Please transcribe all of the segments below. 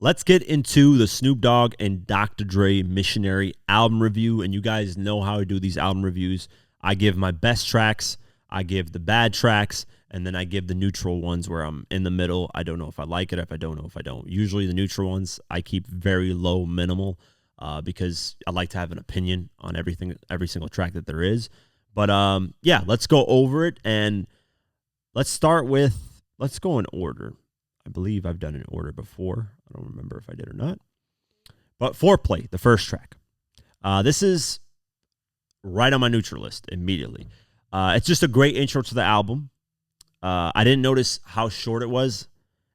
Let's get into the Snoop Dogg and Dr. Dre Missionary album review. And you guys know how I do these album reviews. I give my best tracks, I give the bad tracks, and then I give the neutral ones where I'm in the middle. I don't know if I like it, if I don't know if I don't. Usually the neutral ones I keep very low, minimal, because I like to have an opinion on everything, every single track that there is. But yeah, let's go over it, and let's go in order. I believe I've done it in order before. I don't remember if I did or not. But Foreplay, the first track. This is right on my neutral list immediately. It's just a great intro to the album. I didn't notice how short it was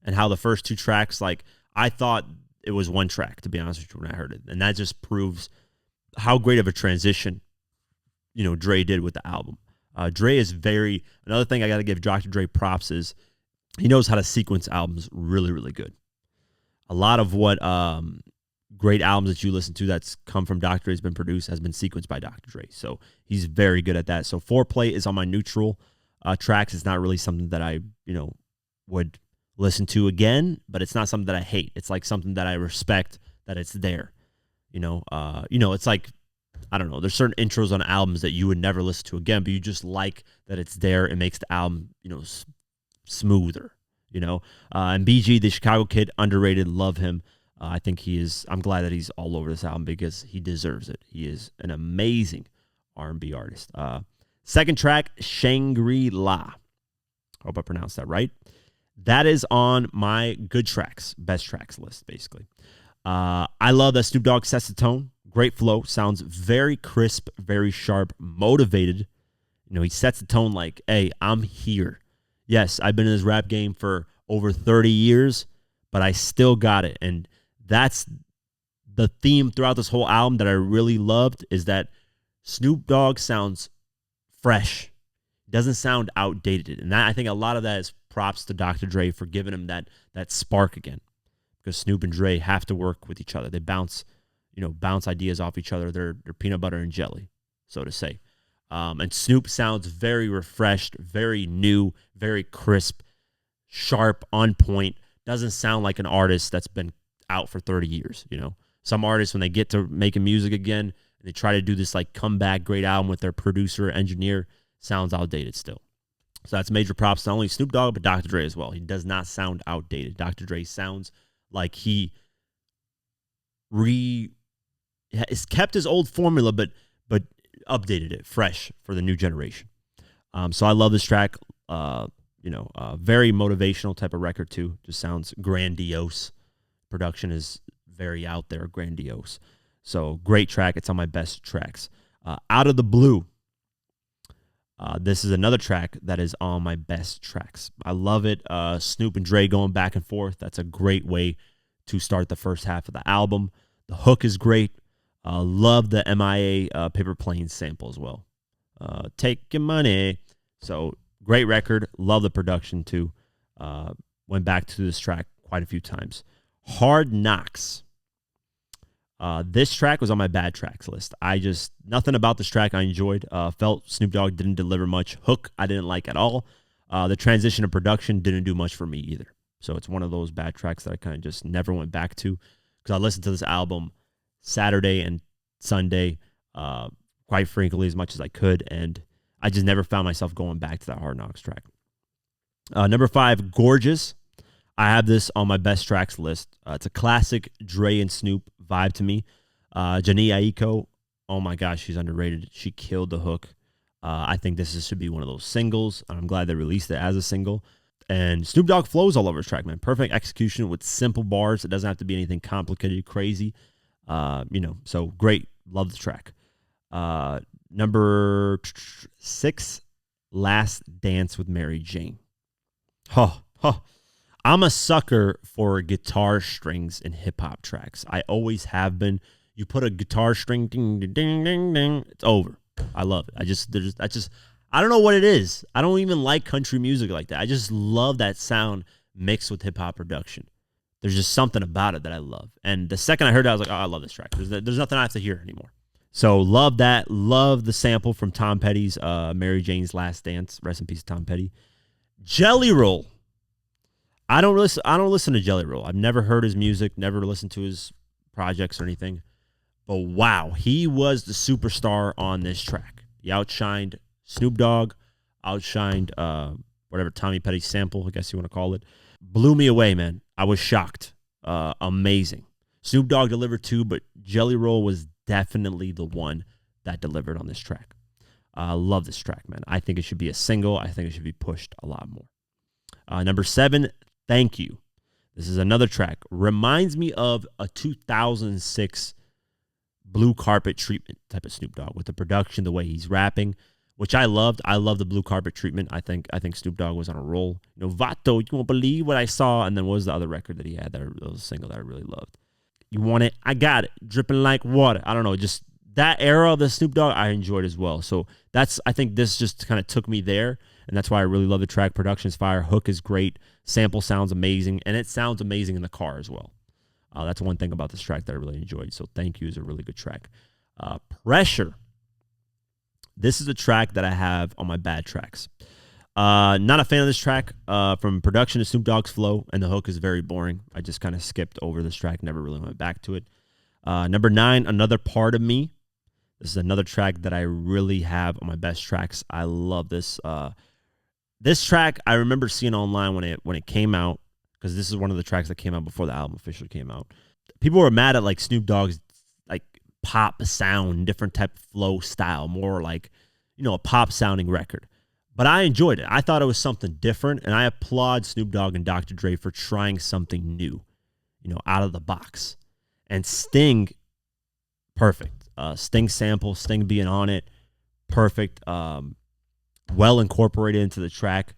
and how the first two tracks, like, I thought it was one track, to be honest with you, when I heard it. And that just proves how great of a transition, Dre did with the album. Dre is another thing I got to give Dr. Dre props is he knows how to sequence albums really, really good. A lot of what great albums that you listen to that's come from Dr. Dre has been sequenced by Dr. Dre. So he's very good at that. So Foreplay is on my neutral tracks. It's not really something that I, would listen to again, but it's not something that I hate. It's like something that I respect that it's there. It's like, I don't know, there's certain intros on albums that you would never listen to again, but you just like that it's there. It makes the album, smoother, and BG, the Chicago kid, underrated, love him. I think I'm glad that he's all over this album because he deserves it. He is an amazing R&B artist. Second track, Shangri La. Hope I pronounced that right. That is on my good tracks, best tracks list, basically. I love that Snoop Dogg sets the tone. Great flow. Sounds very crisp, very sharp, motivated. He sets the tone like, hey, I'm here. Yes, I've been in this rap game for over 30 years, but I still got it. And that's the theme throughout this whole album that I really loved, is that Snoop Dogg sounds fresh. Doesn't sound outdated. And I think a lot of that is props to Dr. Dre for giving him that spark again. Because Snoop and Dre have to work with each other. They bounce ideas off each other. They're peanut butter and jelly, so to say. And Snoop sounds very refreshed, very new, very crisp, sharp, on point. Doesn't sound like an artist that's been out for 30 years, Some artists, when they get to making music again, and they try to do this like comeback great album with their producer or engineer, sounds outdated still. So that's major props to not only Snoop Dogg, but Dr. Dre as well. He does not sound outdated. Dr. Dre sounds like he has kept his old formula, but updated it fresh for the new generation. So I love this track. Very motivational type of record too. Just sounds grandiose. Production is very out there, grandiose. So great track. It's on my best tracks. Out of the Blue. This is another track that is on my best tracks. I love it. Snoop and Dre going back and forth. That's a great way to start the first half of the album. The hook is great. Love the MIA Paper Plane sample as well. Take your money. So great record. Love the production too. Went back to this track quite a few times. Hard Knocks. This track was on my bad tracks list. Nothing about this track I enjoyed. Felt Snoop Dogg didn't deliver much. Hook I didn't like at all. The transition of production didn't do much for me either. So it's one of those bad tracks that I kind of just never went back to, because I listened to this album Saturday and Sunday quite frequently, as much as I could, and I just never found myself going back to that Hard Knocks track. Number 5, Gorgeous. I have this on my best tracks list. It's a classic Dre and Snoop vibe to me. Janae Aiko, oh my gosh, she's underrated. She killed the hook. I think should be one of those singles. I'm glad they released it as a single. And Snoop Dogg flows all over his track, man. Perfect execution with simple bars. It doesn't have to be anything complicated, crazy. So great. Love the track. Number 6, Last Dance with Mary Jane. I'm a sucker for guitar strings in hip-hop tracks. I always have been. You put a guitar string, ding, ding, ding, ding, ding, it's over. I love it. I don't know what it is. I don't even like country music like that. I just love that sound mixed with hip-hop production. There's just something about it that I love. And the second I heard it, I was like, oh, I love this track. There's nothing I have to hear anymore. So love that. Love the sample from Tom Petty's Mary Jane's Last Dance. Rest in peace, Tom Petty. Jelly Roll. I don't listen to Jelly Roll. I've never heard his music, never listened to his projects or anything. But wow, he was the superstar on this track. He outshined Snoop Dogg, outshined whatever Tommy Petty sample, I guess you want to call it. Blew me away, man. I was shocked. Amazing. Snoop Dogg delivered too, but Jelly Roll was definitely the one that delivered on this track. I love this track, man. I think it should be a single. I think it should be pushed a lot more. Number 7, Thank You. This is another track. Reminds me of a 2006 blue carpet treatment type of Snoop Dogg with the production, the way he's rapping, which I loved. I love the blue carpet treatment. I think Snoop Dogg was on a roll. Vato, you won't believe what I saw. And then what was the other record that he had? That was a single that I really loved. You want it? I got it. Dripping like water. I don't know. Just that era of the Snoop Dogg, I enjoyed as well. So I think this just kind of took me there. And that's why I really love the track. Production's fire. Hook is great. Sample sounds amazing. And it sounds amazing in the car as well. That's one thing about this track that I really enjoyed. So Thank You is a really good track. Pressure. This is a track that I have on my bad tracks. Not a fan of this track. From production to Snoop Dogg's flow, and the hook is very boring. I just kind of skipped over this track, never really went back to it. Number 9, Another Part of Me. This is another track that I really have on my best tracks. I love this. This track I remember seeing online when it came out, because this is one of the tracks that came out before the album officially came out. People were mad at like Snoop Dogg's like pop sound, different type of flow style, more like, a pop sounding record. But I enjoyed it. I thought it was something different, and I applaud Snoop Dogg and Dr. Dre for trying something new, out of the box. And Sting, perfect. Sting sample, Sting being on it, perfect. Well incorporated into the track.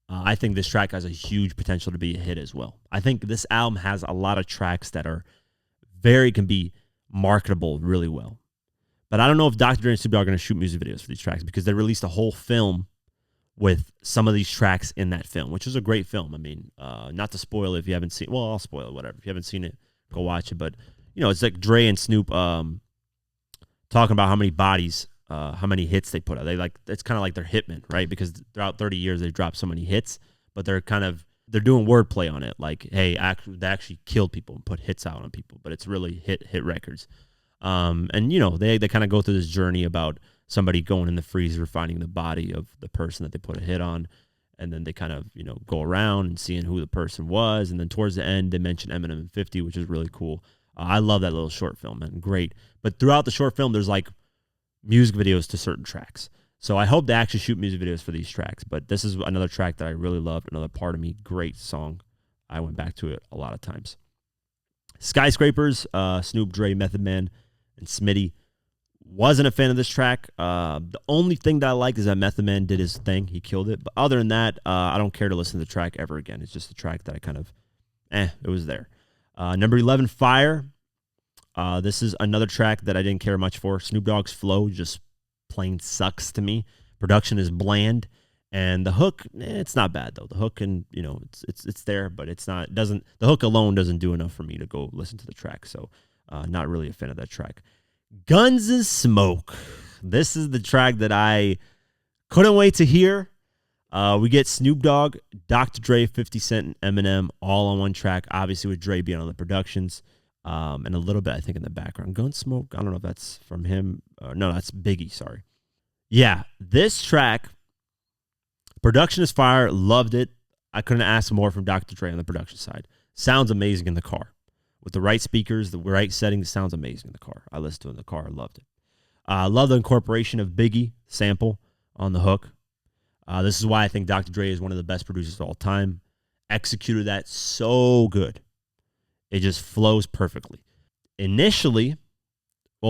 I think this track has a huge potential to be a hit as well. I think this album has a lot of tracks that are can be marketable really well. But I don't know if Dr. Dre and Snoop Dogg are going to shoot music videos for these tracks, because they released a whole film with some of these tracks in that film, which is a great film. I mean, not to spoil it if you haven't seen. Well, I'll spoil it, whatever. If you haven't seen it, go watch it. But it's like Dre and Snoop talking about how many bodies, how many hits they put out. It's kind of like they're hitmen, right? Because throughout 30 years they've dropped so many hits, but they're doing wordplay on it. Like, hey, they actually killed people and put hits out on people, but it's really hit records. And they kind of go through this journey about somebody going in the freezer, finding the body of the person that they put a hit on, and then they kind of go around and seeing who the person was, and then towards the end they mention Eminem and 50, which is really cool. I love that little short film, man. Great. But throughout the short film, there's like music videos to certain tracks. So I hope they actually shoot music videos for these tracks. But this is another track that I really loved. Another Part of Me. Great song. I went back to it a lot of times. Skyscrapers, Snoop, Dre, Method Man, and Smitty. Wasn't a fan of this track. The only thing that I liked is that Method Man did his thing. He killed it. But other than that, I don't care to listen to the track ever again. It's just a track that I kind of, it was there. Number 11, Fire. This is another track that I didn't care much for. Snoop Dogg's flow just plain sucks to me. Production is bland, and the hook, it's not bad though. The hook, and it's there, but the hook alone doesn't do enough for me to go listen to the track. So, not really a fan of that track. Guns and Smoke. This is the track that I couldn't wait to hear. We get Snoop Dogg, Dr. Dre, 50 Cent, and Eminem all on one track, obviously with Dre being on the productions, and a little bit, I think, in the background. Gunsmoke, I don't know if that's from him. No, that's Biggie, sorry. Yeah, this track, production is fire, loved it. I couldn't ask more from Dr. Dre on the production side. Sounds amazing in the car. With the right speakers, the right settings, sounds amazing in the car. I listened to it in the car, I loved it. I love the incorporation of Biggie sample on the hook. This is why I think Dr. Dre is one of the best producers of all time. Executed that so good. It just flows perfectly. Initially,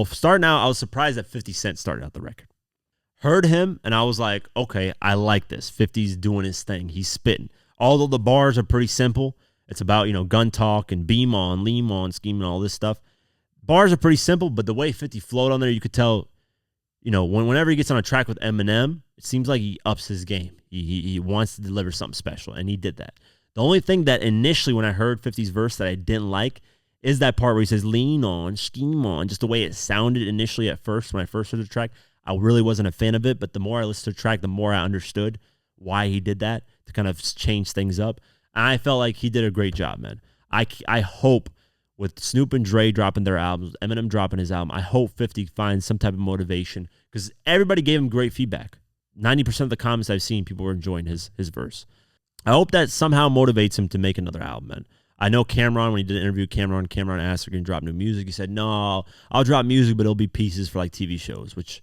starting out, I was surprised that 50 Cent started out the record. Heard him, and I was like, okay, I like this. 50's doing his thing. He's spitting. Although the bars are pretty simple, it's about, gun talk and beam on, lean on, scheme and all this stuff. Bars are pretty simple, but the way 50 flowed on there, you could tell, whenever he gets on a track with Eminem, it seems like he ups his game. He wants to deliver something special, and he did that. The only thing that initially when I heard 50's verse that I didn't like is that part where he says, lean on, scheme on, just the way it sounded initially at first when I first heard the track. I really wasn't a fan of it, but the more I listened to the track, the more I understood why he did that, to kind of change things up. I felt like he did a great job, man. I hope with Snoop and Dre dropping their albums, Eminem dropping his album, I hope 50 finds some type of motivation because everybody gave him great feedback. 90% of the comments I've seen, people were enjoying his verse. I hope that somehow motivates him to make another album, man. I know Cameron, when he did an interview with Cameron asked if he can drop new music. He said, no, I'll drop music, but it'll be pieces for like TV shows, which,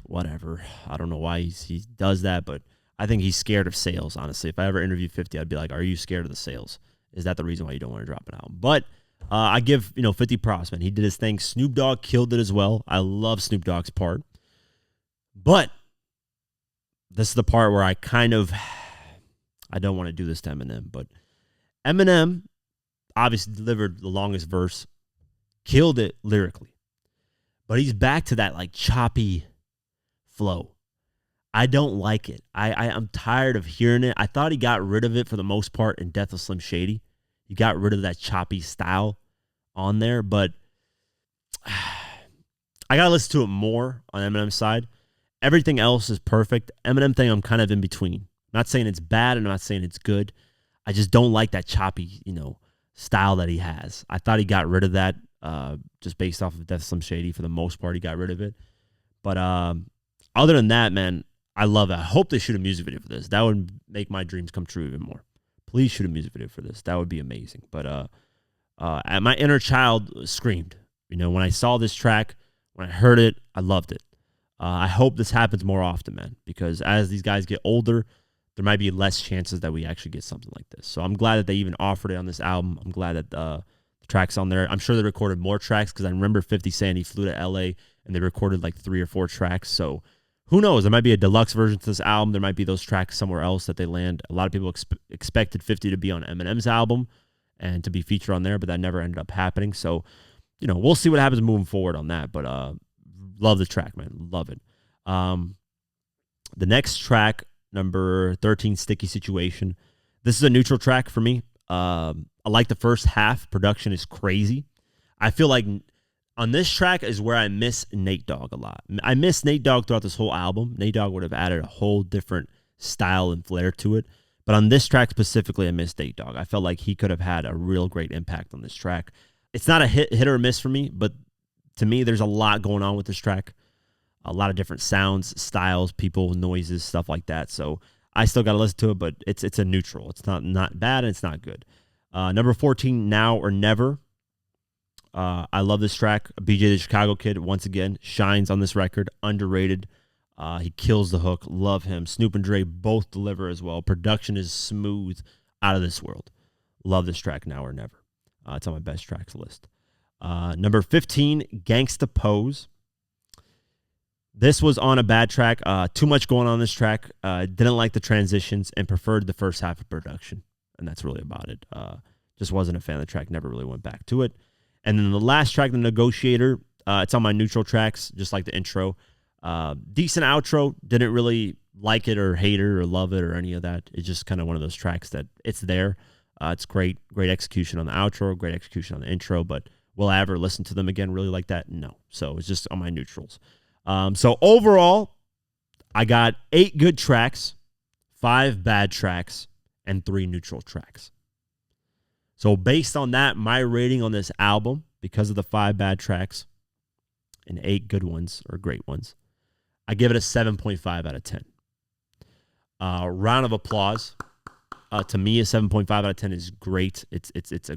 whatever. I don't know why he does that, but I think he's scared of sales, honestly. If I ever interviewed 50, I'd be like, are you scared of the sales? Is that the reason why you don't want to drop an album? But I give 50 props, man. He did his thing. Snoop Dogg killed it as well. I love Snoop Dogg's part. But this is the part where I don't want to do this to Eminem, but Eminem obviously delivered the longest verse, killed it lyrically. But he's back to that like choppy flow. I don't like it. I'm tired of hearing it. I thought he got rid of it for the most part in Death of Slim Shady. He got rid of that choppy style on there, but I got to listen to it more on Eminem's side. Everything else is perfect. Eminem thing, I'm kind of in between. I'm not saying it's bad and I'm not saying it's good. I just don't like that choppy, style that he has. I thought he got rid of that just based off of Death of Slim Shady. For the most part, he got rid of it. But other than that, man, I love it. I hope they shoot a music video for this. That would make my dreams come true even more. Please shoot a music video for this. That would be amazing. But my inner child screamed. When I saw this track, when I heard it, I loved it. I hope this happens more often, man, because as these guys get older, there might be less chances that we actually get something like this. So I'm glad that they even offered it on this album. I'm glad that the track's on there. I'm sure they recorded more tracks because I remember 50 saying he flew to L.A. and they recorded like 3 or 4 tracks. So who knows? There might be a deluxe version to this album. There might be those tracks somewhere else that they land. A lot of people expected 50 to be on Eminem's album and to be featured on there, but that never ended up happening. So, we'll see what happens moving forward on that. But love the track, man. Love it. The next track, number 13, Sticky Situation. This is a neutral track for me. I like the first half. Production is crazy. I feel like on this track is where I miss Nate Dogg a lot. I miss Nate Dogg throughout this whole album. Nate Dogg would have added a whole different style and flair to it. But on this track specifically, I miss Nate Dogg. I felt like he could have had a real great impact on this track. It's not a hit or miss for me, but to me, there's a lot going on with this track. A lot of different sounds, styles, people, noises, stuff like that. So I still got to listen to it, but it's a neutral. It's not bad and it's not good. Number 14, Now or Never. I love this track. BJ the Chicago Kid, once again, shines on this record. Underrated. He kills the hook. Love him. Snoop and Dre both deliver as well. Production is smooth, out of this world. Love this track, Now or Never. It's on my best tracks list. Number 15, Gangsta Pose. This was on a bad track. Too much going on this track. Didn't like the transitions and preferred the first half of production. And that's really about it. Just wasn't a fan of the track. Never really went back to it. And then the last track, The Negotiator, it's on my neutral tracks, just like the intro. Decent outro. Didn't really like it or hate it or love it or any of that. It's just kind of one of those tracks that it's there. It's great execution on the outro, great execution on the intro. But will I ever listen to them again really like that? No. So it's just on my neutrals. So overall, I got 8 good tracks, 5 bad tracks, and 3 neutral tracks. So based on that, my rating on this album, because of the 5 bad tracks and 8 good ones or great ones, I give it a 7.5 out of 10. Round of applause. To me, a 7.5 out of 10 is great. It's a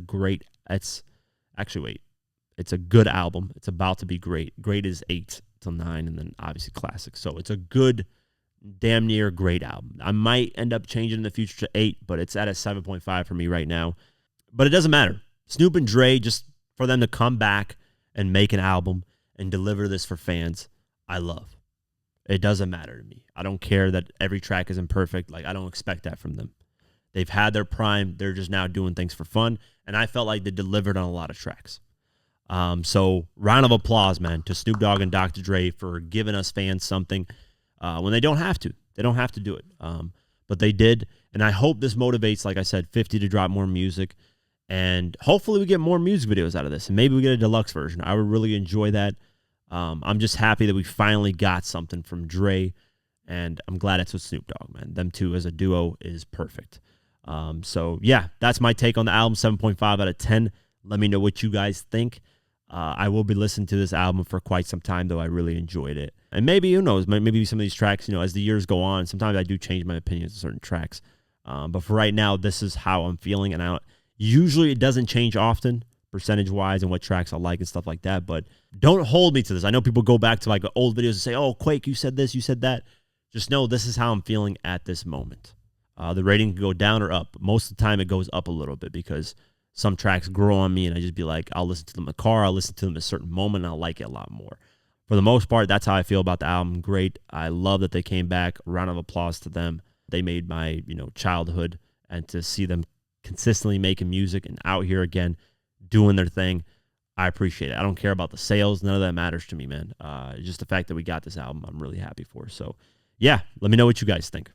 good album. It's about to be great. Great is 8 till 9, and then obviously classic. So it's a good, damn near great album. I might end up changing in the future to 8, but it's at a 7.5 for me right now. But it doesn't matter. Snoop and Dre, just for them to come back and make an album and deliver this for fans, I love. It doesn't matter to me. I don't care that every track isn't perfect. Like, I don't expect that from them. They've had their prime. They're just now doing things for fun. And I felt like they delivered on a lot of tracks. So round of applause, man, to Snoop Dogg and Dr. Dre for giving us fans something when they don't have to. They don't have to do it. But they did. And I hope this motivates, like I said, 50 to drop more music. And hopefully we get more music videos out of this. And maybe we get a deluxe version. I would really enjoy that. I'm just happy that we finally got something from Dre. And I'm glad it's with Snoop Dogg, man. Them two as a duo is perfect. So yeah, that's my take on the album. 7.5 out of 10. Let me know what you guys think. I will be listening to this album for quite some time, though. I really enjoyed it. And maybe, who knows, maybe some of these tracks, as the years go on, sometimes I do change my opinions on certain tracks. But for right now, this is how I'm feeling. And usually it doesn't change often, percentage-wise, and what tracks I like and stuff like that. But don't hold me to this. I know people go back to like old videos and say, oh, Quake, you said this, you said that. Just know this is how I'm feeling at this moment. The rating can go down or up. Most of the time it goes up a little bit because some tracks grow on me and I just be like, I'll listen to them in the car, I'll listen to them at a certain moment, and I'll like it a lot more. For the most part, that's how I feel about the album. Great. I love that they came back. A round of applause to them. They made my, childhood, and to see them consistently making music and out here again doing their thing, I appreciate it. I don't care about the sales. None of that matters to me, man. Just the fact that we got this album, I'm really happy for. So, yeah, let me know what you guys think.